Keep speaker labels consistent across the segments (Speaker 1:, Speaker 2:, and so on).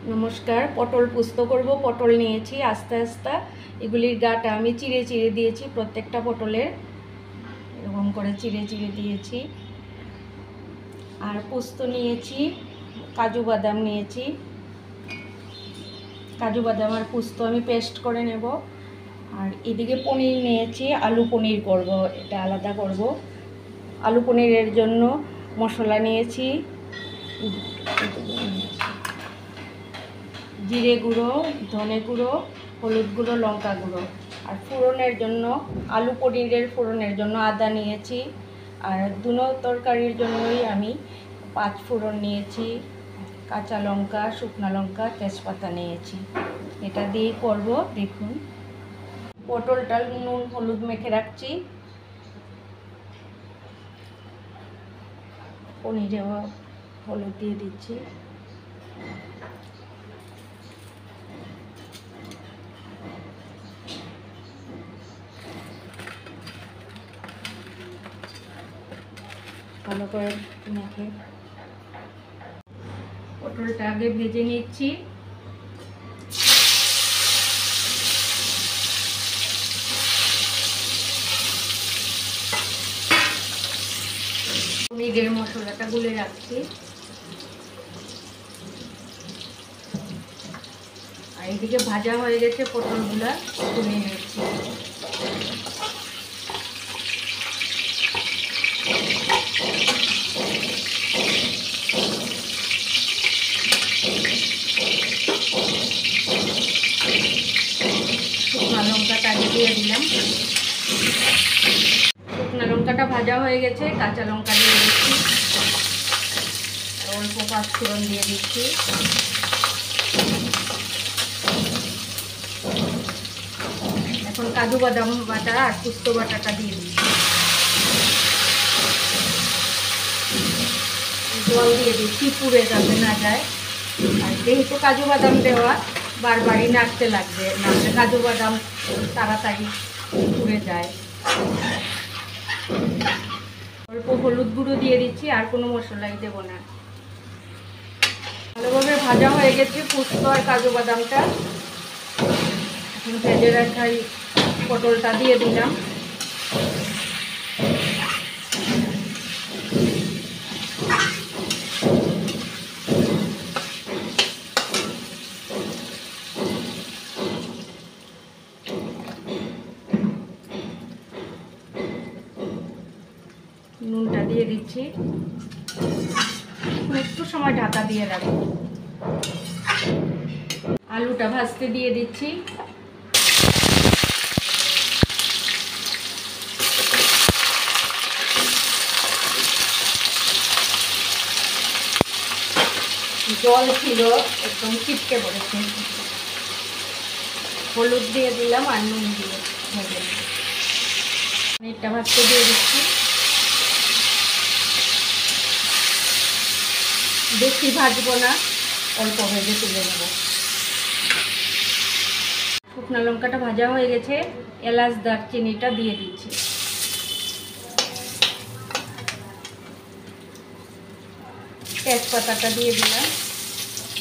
Speaker 1: नमस्कार पटल पुस्त करब पटल निয়েছি आस्ते आस्ते এগুলির গাটা আমি চিড়ে চিড়ে দিয়েছি প্রত্যেকটা পটলের এরকম করে চিড়ে চিড়ে দিয়েছি আর পোস্ত নিয়েছি কাজু বাদাম নিয়েছি কাজু বাদাম আর পোস্ত আমি পেস্ট করে নেব আর এদিকে পনির নিয়েছি আলু পনির করব এটা আলাদা করব আলু পনিরের জন্য মশলা নিয়েছি জিরে গুঁড়ো ধনে গুঁড়ো হলুদ গুঁড়ো লঙ্কা গুঁড়ো আর ফোড়নের জন্য আলু পনিরের ফোড়নের জন্য আদা নিয়েছি আর দুনো তরকারির জন্যই আমি 5 ফোড়ন নিয়েছি কাঁচা লঙ্কা শুকনো লঙ্কা তেজপাতা নিয়েছি এটা দিয়ে করব দেখুন পটলটা নুন হলুদ মেখে রাখছি পনিরে হলুদ দিয়ে দিচ্ছি ভালো করে মেখে পটলটা আগে ভেজে নিচ্ছি পনিরের মশলাটা গুলে রাখছি আর এদিকে ভাজা হয়ে গেছে পটলগুলা তুলে নিচ্ছি শুকনো লঙ্কাটা আগে দিয়ে দিলাম শুকনো লঙ্কাটা ভাজা হয়ে গেছে কাঁচা লঙ্কা দিয়ে দিচ্ছি অল্প 5 ফোড়ন দিয়ে দিচ্ছি এখন কাজু বাদাম বাটা আর পোস্ত বাটাটা দিয়ে দিচ্ছি জল দিয়ে দিচ্ছি পুড়ে যাতে না যায় আর যেহেতু কাজু বাদাম দেওয়া বারবারই নাড়তে লাগবে নাড়লে কাজু বাদাম তাড়াতাড়ি পুড়ে যায় অল্প হলুদ গুঁড়ো দিয়ে দিচ্ছি আর কোনো মশলাই দেব না ভালোভাবে ভাজা হয়ে গেছে পোস্ত আর কাজু বাদামটা এখন ভেজে রাখা পটলটা দিয়ে দিলাম নুনটা দিয়ে দিচ্ছি একটু সময় ঢাকা দিয়ে রাখবো আলুটা ভাজতে দিয়ে দিচ্ছি জল ছিল একদম ছিটকে পড়েছে হলুদ দিয়ে দিলাম আর নুন দিয়ে ভেজে পনিরটা ভাজতে দিয়ে দিচ্ছি বেশি ভাজবো না অল্প ভেজে তুলে নেব শুকনো লঙ্কাটা ভাজা হয়ে গেছে এলাচ দারচিনিটা দিয়ে দিচ্ছি তেজপাতাটা দিয়ে দিলাম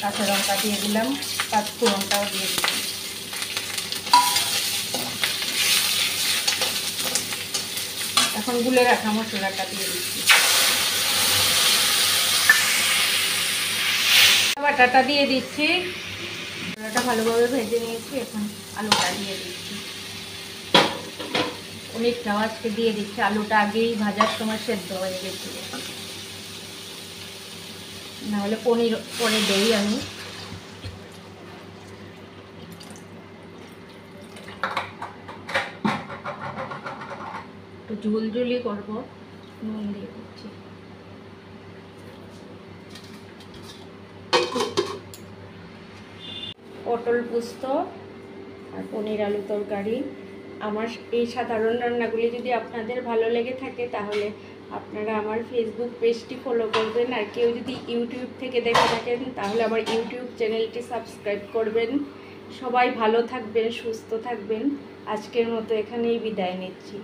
Speaker 1: কাঁচা লঙ্কা দিয়ে দিলাম 5 ফোড়নটাও দিয়ে দিলাম এখন গুলে রাখা মশলাটা দিয়ে দিচ্ছি বাটাটা দিয়ে দিচ্ছি মশলাটা ভালোভাবে ভেজে নিয়েছি এখন আলুটা দিয়ে দিচ্ছি পনিরটাও আজকে দিয়ে দিচ্ছি আলুটা আগেই ভাজার সময় সেদ্ধ হয়ে গেছে নাহলে পনির পরে দেই আমি একটু ঝুলঝুলি করবো নুন দিয়ে দিচ্ছি পটল পোস্ত আর পনির আলু তরকারি আমার এই সাধারণ রান্নাগুলি যদি আপনাদের ভালো লেগে থাকে তাহলে আপনারা আমার ফেসবুক পেজটি ফলো করবেন আর কেউ যদি ইউটিউব থেকে দেখে থাকেন তাহলে আমার ইউটিউব চ্যানেলটি সাবস্ক্রাইব করবেন সবাই ভালো থাকবেন সুস্থ থাকবেন আজকের মতো এখানেই বিদায় নিচ্ছি।